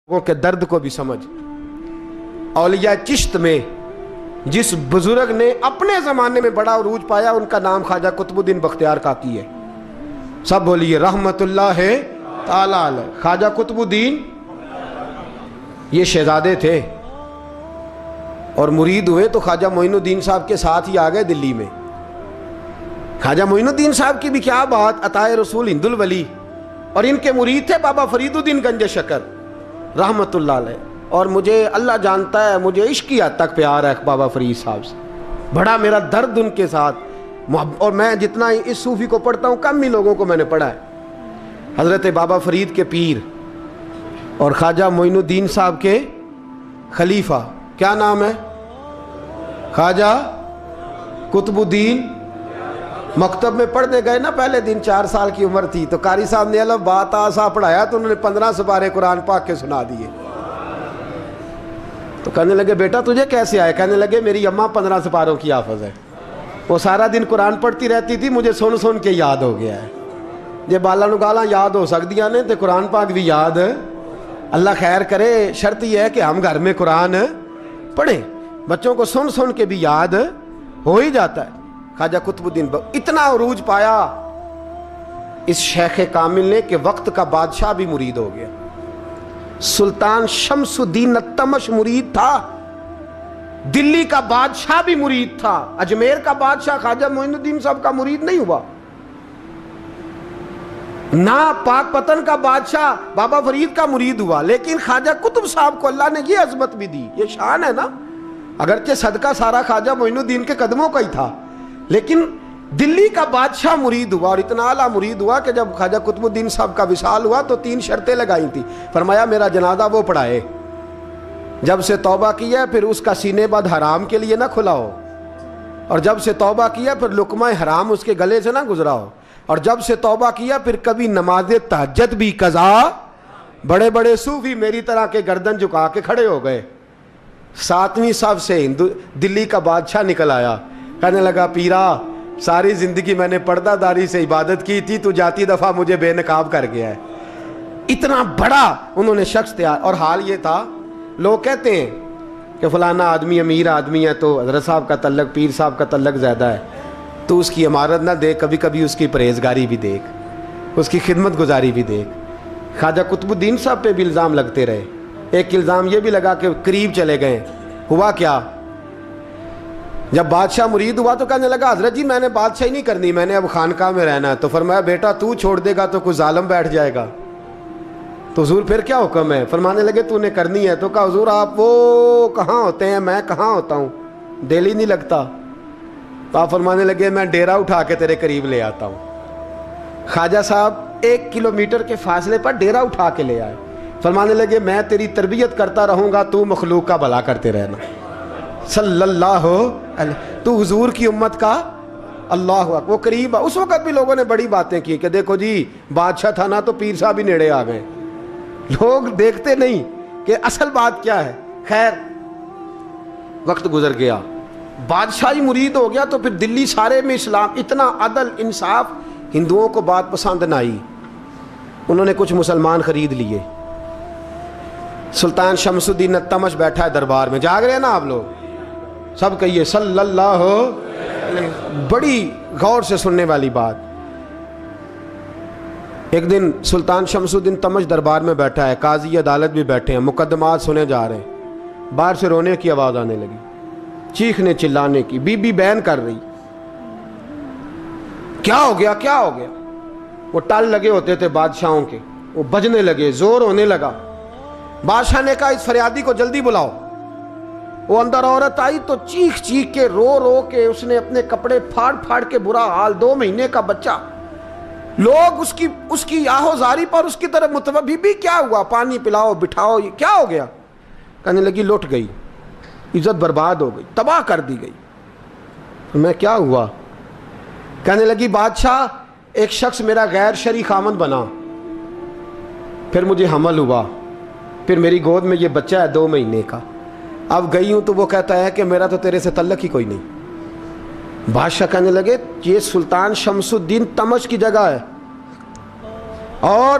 لوگوں کے درد کو بھی سمجھ۔ اولیاء چشت میں جس بزرگ نے اپنے زمانے میں بڑا عروج پایا ان کا نام خواجہ قطب الدین بختیار کاکی ہے۔ سب بولیے رحمت اللہ تعالی علیہ۔ خواجہ قطب الدین یہ شہزادے تھے اور مرید ہوئے تو خواجہ معین الدین صاحب کے ساتھ ہی آ گئے دلی میں۔ خواجہ معین الدین صاحب کی بھی کیا بات، عطائے رسول ہند الولی، اور ان کے مرید تھے بابا فرید الدین گنج شکر رحمت اللہ علیہ۔ اور مجھے اللہ جانتا ہے مجھے عشق کی حد تک پیار ہے بابا فرید صاحب سے، بڑا میرا درد ان کے ساتھ، اور میں جتنا اس صوفی کو پڑھتا ہوں کم ہی لوگوں کو میں نے پڑھا ہے۔ حضرت بابا فرید کے پیر اور خواجہ معین الدین صاحب کے خلیفہ کیا نام ہے؟ خواجہ قطب الدین۔ مکتب میں پڑھنے گئے نا پہلے دن، 4 سال کی عمر تھی تو قاری صاحب نے الف با تا سا پڑھایا تو انہوں نے 15 سپارے قرآن پاک کے سنا دیے۔ تو کہنے لگے بیٹا تجھے کیسے آئے؟ کہنے لگے میری اماں 15 سپاروں کی حافظ ہے، وہ سارا دن قرآن پڑھتی رہتی تھی، مجھے سن سن کے یاد ہو گیا ہے۔ جے بالا نو گالاں یاد ہو سکدیاں نے تے قرآن پاک بھی یاد، اللہ خیر کرے۔ شرط یہ ہے کہ ہم گھر میں قرآن پڑھیں، بچوں کو سن سن کے بھی یاد ہو ہی جاتا ہے۔ خواجہ قطب الدین اتنا عروج پایا اس شیخ کامل نے کہ وقت کا بادشاہ بھی مرید ہو گیا۔ سلطان شمس الدین التمش مرید تھا، دلی کا بادشاہ بھی مرید تھا، اجمیر کا بادشاہ خواجہ معین الدین صاحب کا مرید نہیں ہوا، نہ پاک پتن کا بادشاہ بابا فرید کا مرید ہوا، لیکن خواجہ قطب صاحب کو اللہ نے یہ عظمت بھی دی۔ یہ شان ہے نا، اگرچہ صدقہ سارا خواجہ معین الدین کے قدموں کا ہی تھا، لیکن دلی کا بادشاہ مرید ہوا، اور اتنا اعلیٰ مرید ہوا کہ جب خواجہ قطب الدین صاحب کا وصال ہوا تو 3 شرطیں لگائی تھی۔ فرمایا میرا جنازہ وہ پڑھائے، جب سے توبہ کیا پھر اس کا سینے بد حرام کے لیے نہ کھلا ہو، اور جب سے توبہ کیا پھر لقمہ حرام اس کے گلے سے نہ گزرا ہو، اور جب سے توبہ کیا پھر کبھی نماز تہجد بھی قضا۔ بڑے بڑے صوفی میری طرح کے گردن جھکا کے کھڑے ہو گئے۔ 7ویں صف سے دلی کا بادشاہ نکل آیا، کہنے لگا پیرا ساری زندگی میں نے پردہ داری سے عبادت کی تھی، تو جاتی دفعہ مجھے بے نقاب کر گیا ہے۔ اتنا بڑا انہوں نے شخص تیار، اور حال یہ تھا لوگ کہتے ہیں کہ فلانا آدمی امیر آدمی ہے تو حضرت صاحب کا تعلق پیر صاحب کا تعلق زیادہ ہے، تو اس کی عمارت نہ دیکھ، کبھی کبھی اس کی پرہیزگاری بھی دیکھ، اس کی خدمت گزاری بھی دیکھ۔ خواجہ قطب الدین صاحب پہ بھی الزام لگتے رہے۔ ایک الزام یہ بھی لگا کہ قریب چلے گئے۔ ہوا کیا، جب بادشاہ مرید ہوا تو کہنے لگا حضرت جی میں نے بادشاہی نہیں کرنی، میں نے اب خانقاہ میں رہنا ہے۔ تو فرمایا بیٹا تو چھوڑ دے گا تو کوئی ظالم بیٹھ جائے گا، تو حضور پھر کیا حکم ہے؟ فرمانے لگے تو نے کرنی ہے۔ تو کہا حضور آپ وہ کہاں ہوتے ہیں، میں کہاں ہوتا ہوں، دل ہی نہیں لگتا۔ تو آپ فرمانے لگے میں ڈیرا اٹھا کے تیرے قریب لے آتا ہوں۔ خواجہ صاحب 1 کلومیٹر کے فاصلے پر ڈیرا اٹھا کے لے آئے۔ فرمانے لگے میں تیری تربیت کرتا رہوں گا، تو مخلوق کا بھلا کرتے رہنا۔ صلی اللہ علیہ، تو حضور کی امت کا اللہ اکبر۔ وہ قریب، اس وقت بھی لوگوں نے بڑی باتیں کی کہ دیکھو جی بادشاہ تھا نا تو پیر صاحب ہی نیڑے آ گئے۔ لوگ دیکھتے نہیں کہ اصل بات کیا ہے۔ خیر وقت گزر گیا، بادشاہی مرید ہو گیا، تو پھر دلی سارے میں اسلام، اتنا عدل انصاف، ہندوؤں کو بات پسند نہ آئی، انہوں نے کچھ مسلمان خرید لیے۔ سلطان شمس الدین التمش بیٹھا ہے دربار میں، جاگ رہے ہیں نا آپ لوگ، سب کہیے صلی اللہ علیہ۔ بڑی غور سے سننے والی بات۔ ایک دن سلطان شمس الدین تمش دربار میں بیٹھا ہے، قاضی عدالت بھی بیٹھے ہیں، مقدمات سنے جا رہے ہیں، باہر سے رونے کی آواز آنے لگی، چیخنے چلانے کی، بی بی بیان کر رہی، کیا ہو گیا کیا ہو گیا؟ وہ ٹال لگے ہوتے تھے بادشاہوں کے، وہ بجنے لگے، زور ہونے لگا۔ بادشاہ نے کہا اس فریادی کو جلدی بلاؤ۔ وہ اندر عورت آئی تو چیخ چیخ کے رو رو کے اس نے اپنے کپڑے پھاڑ پھاڑ کے، برا حال، 2 مہینے کا بچہ، لوگ اس کی آہو زاری پر اس کی طرف متوجہ، بھی کیا ہوا، پانی پلاؤ بٹھاؤ، یہ کیا ہو گیا؟ کہنے لگی لٹ گئی، عزت برباد ہو گئی، تباہ کر دی گئی۔ میں کیا ہوا؟ کہنے لگی بادشاہ ایک شخص میرا غیر شرعی خامند بنا، پھر مجھے حمل ہوا، پھر میری گود میں یہ بچہ ہے 2 مہینے کا، اب گئی ہوں تو وہ کہتا ہے کہ میرا تو تیرے سے تعلق ہی کوئی نہیں۔ بادشاہ کہنے لگے یہ سلطان شمس الدین تمش کی جگہ ہے، اور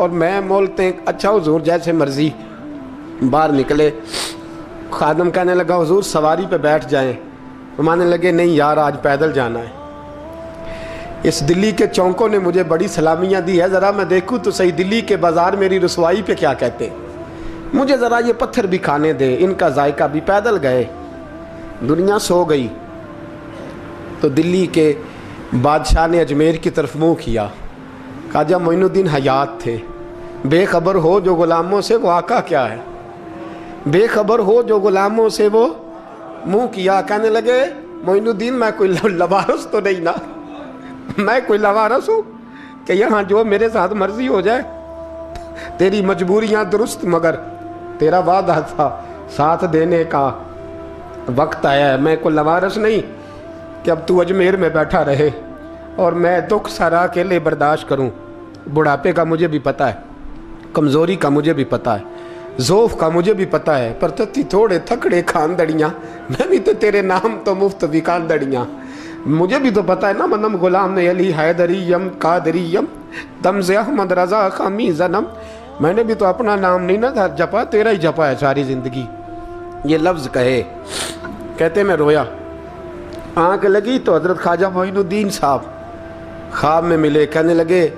اور میں بولتے ہیں اچھا حضور جیسے مرضی. باہر نکلے. خادم کہنے لگا حضور سواری پہ بیٹھ جائیں. فرمانے لگے نہیں یار آج پیدل جانا ہے. اس دلی کے چونکوں نے مجھے بڑی سلامیاں دی ہے, ذرا میں دیکھوں تو صحیح دلی کے بازار میری رسوائی پہ کیا کہتے ہیں. مجھے ذرا یہ پتھر بھی کھانے دے, ان کا ذائقہ بھی. پیدل گئے. دنیا سو گئی تو دلی کے بادشاہ نے اجمیر کی طرف منہ کیا. خواجہ معین الدین حیات تھے. بے خبر ہو جو غلاموں سے وہ آقا کیا ہے, بے خبر ہو جو غلاموں سے وہ منہ کیا. کہنے لگے معین الدین میں کوئی لوارث تو نہیں نا, میں کوئی لوارث ہوں کہ یہاں جو میرے ساتھ مرضی ہو جائے. تیری مجبوریاں درست مگر تیرا وعدہ تھا ساتھ دینے کا وقت آیا ہے. میں کوئی لوارث نہیں کہ اب تو اجمیر میں بیٹھا رہے اور میں دکھ سارا اکیلے برداشت کروں. بڑھاپے کا مجھے بھی پتہ ہے, کمزوری کا مجھے بھی پتہ ہے, ذوف کا مجھے بھی پتہ ہے, پر تتی تھوڑے تھکڑے خاندڑیاں, میں بھی تو تیرے نام تو مفت بھی خاندڑیاں. مجھے بھی تو پتہ ہے نا منم غلام علی حیدریم قادریم تمز احمد رضا خامی زنم. میں نے بھی تو اپنا نام نہیں نا جپا, تیرا ہی جپا ہے ساری زندگی. یہ لفظ کہے کہتے میں رویا. آنکھ لگی تو حضرت خواجہ معین الدین صاحب خواب میں ملے. کہنے لگے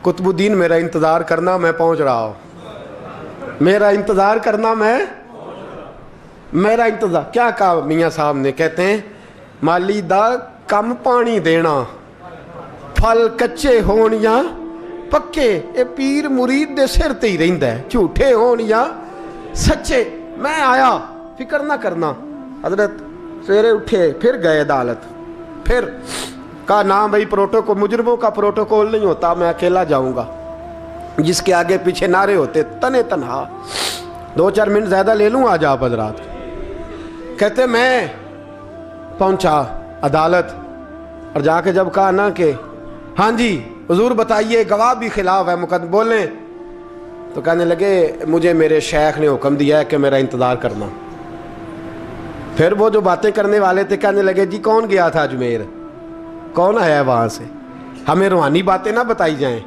قطب الدین میرا انتظار کرنا, میں پہنچ رہا ہوں. میرا انتظار کرنا, میرا انتظار. کیا کہا میاں صاحب نے؟ کہتے ہیں مالی دا کم پانی دینا, پھل کچے ہون یا پکے, اے پیر مرید دے سر تے ہی رہندا ہے, جھوٹے ہون یا سچے. میں آیا, فکر نہ کرنا. حضرت سویرے اٹھے, پھر گئے عدالت. پھر کہا نام بھائی پروٹوکول, مجرموں کا پروٹوکول نہیں ہوتا, میں اکیلا جاؤں گا. جس کے آگے پیچھے نعرے ہوتے تنے تنہا. 2-4 منٹ زیادہ لے لوں آج آپ حضرات. کہتے میں پہنچا عدالت اور جا کے جب کہا نا کہ ہاں جی حضور بتائیے, گواہ بھی خلاف ہے, مقدم بولیں, تو کہنے لگے مجھے میرے شیخ نے حکم دیا ہے کہ میرا انتظار کرنا. پھر وہ جو باتیں کرنے والے تھے کہنے لگے جی کون گیا تھا اجمیر, کون آیا ہے وہاں سے, ہمیں روحانی باتیں نہ بتائی جائیں.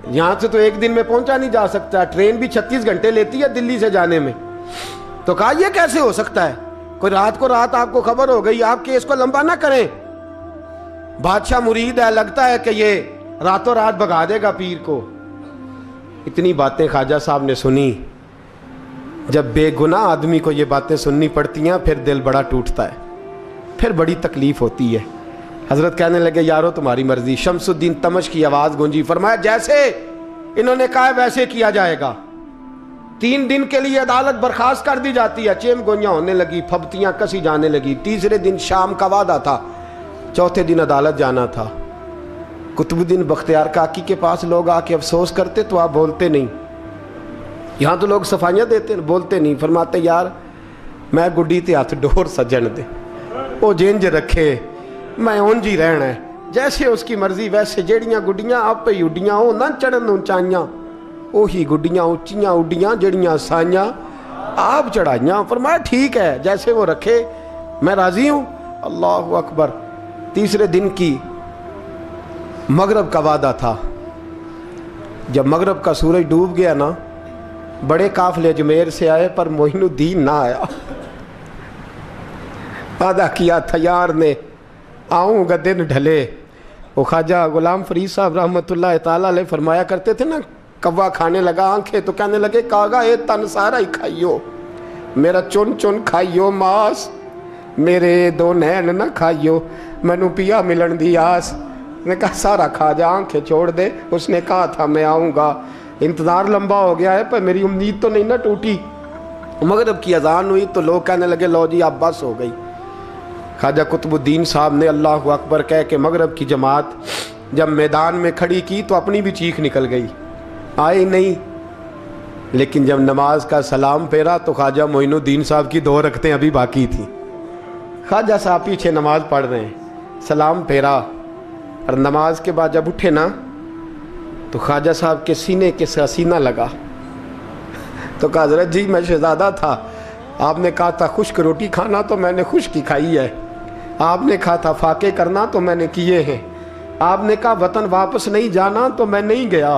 یہاں سے تو ایک دن میں پہنچا نہیں جا سکتا, ٹرین بھی 36 گھنٹے لیتی ہے دلی سے جانے میں. تو کہا یہ کیسے ہو سکتا ہے, کوئی رات کو رات آپ کو خبر ہو گئی, آپ کیس کو لمبا نہ کریں. بادشاہ مرید ہے, لگتا ہے کہ یہ راتوں رات بھگا دے گا پیر کو. اتنی باتیں خواجہ صاحب نے سنی. جب بے گناہ آدمی کو یہ باتیں سننی پڑتی ہیں پھر دل بڑا ٹوٹتا ہے, پھر بڑی تکلیف ہوتی ہے. حضرت کہنے لگے یارو تمہاری مرضی. شمس الدین تمش کی آواز گونجی. فرمایا جیسے انہوں نے کہا ویسے کیا جائے گا. 3 دن کے لیے عدالت برخاست کر دی جاتی ہے. چیم گوئیاں ہونے لگی, پھبتیاں کسی جانے لگی. تیسرے دن شام کا وعدہ تھا, چوتھے دن عدالت جانا تھا. قطب الدین بختیار کاکی کے پاس لوگ آ کے افسوس کرتے تو آپ بولتے نہیں. یہاں تو لوگ صفائیاں دیتے بولتے نہیں. فرماتے یار میں گڈی تے ہاتھ ڈور سجن دے, وہ جنج رکھے, میں اونج ہی رہنا ہے, جیسے اس کی مرضی ویسے. جیڑیاں گڈیاں آپ ہی اڈیاں ہو نہ چڑھن اونچائیاں, وہی گڈیاں اونچیاں اڈیاں جڑیاں سائیاں آپ چڑھائیاں. فرمایا ٹھیک ہے جیسے وہ رکھے میں راضی ہوں. اللہ اکبر. تیسرے دن کی مغرب کا وعدہ تھا. جب مغرب کا سورج ڈوب گیا نا, بڑے قافلے اجمیر سے آئے پر معین الدین نہ آیا. وعدہ کیا تھا یار نے آؤں گا دن ڈھلے. وہ خواجہ غلام فرید صاحب رحمۃ اللہ تعالیٰ علیہ فرمایا کرتے تھے نا, کوا کھانے لگا آنکھیں تو کہنے لگے کاغا اے تن سارا ہی کھائیو, میرا چن چن کھائیو ماس, میرے 2 نین نہ کھائیو, مینو پیا ملن دی آس. نے کہا سارا کھا جا, آنکھیں چھوڑ دے. اس نے کہا تھا میں آؤں گا, انتظار لمبا ہو گیا ہے پر میری امید تو نہیں نہ ٹوٹی. مغرب کی اذان ہوئی تو لوگ کہنے لگے لو جی اب بس ہو گئی. خواجہ قطب الدین صاحب نے اللہ اکبر کہہ کے مغرب کی جماعت جب میدان میں کھڑی کی تو اپنی بھی چیخ نکل گئی, آئے نہیں. لیکن جب نماز کا سلام پھیرا تو خواجہ معین الدین صاحب کی 2 رکعتیں ابھی باقی تھیں. خواجہ صاحب پیچھے نماز پڑھ رہے ہیں, سلام پھیرا اور نماز کے بعد جب اٹھے نا تو خواجہ صاحب کے سینے کے سینہ لگا. تو کہا حضرت جی میں شہزادہ تھا, آپ نے کہا تھا خشک روٹی کھانا تو میں نے خشک ہی کھائی ہے, آپ نے کہا تھا فاقے کرنا تو میں نے کیے ہیں, آپ نے کہا وطن واپس نہیں جانا تو میں نہیں گیا,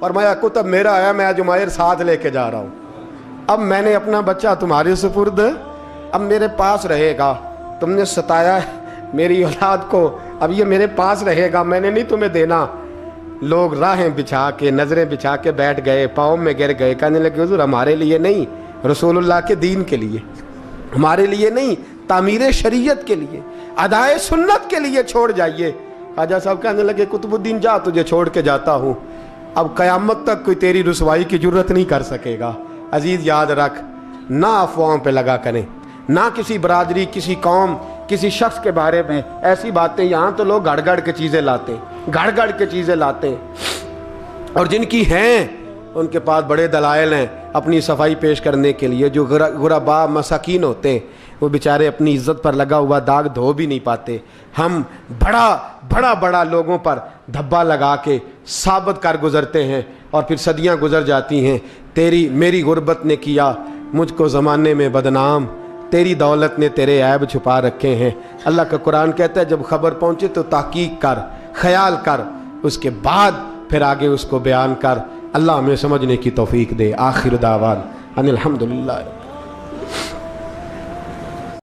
اور میں کتب میرا آیا، میں جمائر ساتھ لے کے جا رہا ہوں، اب میں نے اپنا بچہ تمہارے سپرد، اب میرے پاس رہے گا، تم نے ستایا ہے میری اولاد کو، اب یہ میرے پاس رہے گا، میں نے نہیں تمہیں دینا۔ لوگ راہیں بچھا کے، نظریں بچھا کے بیٹھ گئے، پاؤں میں گر گئے، کہنے لگے حضور ہمارے لیے نہیں، رسول اللہ کے دین کے لیے، ہمارے لیے نہیں، تعمیر شریعت کے لیے، ادائے سنت کے لیے چھوڑ جائیے۔ خواجہ صاحب کہنے لگے قطب الدین جا، تجھے چھوڑ کے جاتا ہوں، اب قیامت تک کوئی تیری رسوائی کی جرت نہیں کر سکے گا۔ عزیز یاد رکھ، نہ افواہوں پہ لگا کریں، نہ کسی برادری، کسی قوم، کسی شخص کے بارے میں ایسی باتیں، یہاں تو لوگ گھڑ گھڑ کے چیزیں لاتے ہیں، گھڑ گھڑ کے چیزیں لاتے ہیں، اور جن کی ہیں ان کے پاس بڑے دلائل ہیں اپنی صفائی پیش کرنے کے لیے۔ جو غربا مساکین ہوتے ہیں وہ بیچارے اپنی عزت پر لگا ہوا داغ دھو بھی نہیں پاتے، ہم بڑا لوگوں پر دھبا لگا کے ثابت کر گزرتے ہیں، اور پھر صدیاں گزر جاتی ہیں۔ میری غربت نے کیا مجھ کو زمانے میں بدنام، تیری دولت نے تیرے عیب چھپا رکھے ہیں۔ اللہ کا قرآن کہتا ہے جب خبر پہنچے تو تحقیق کر، خیال کر، اس کے بعد پھر آگے اس کو بیان کر۔ اللہ ہمیں سمجھنے کی توفیق دے۔ آخر دعوان ان الحمدللہ۔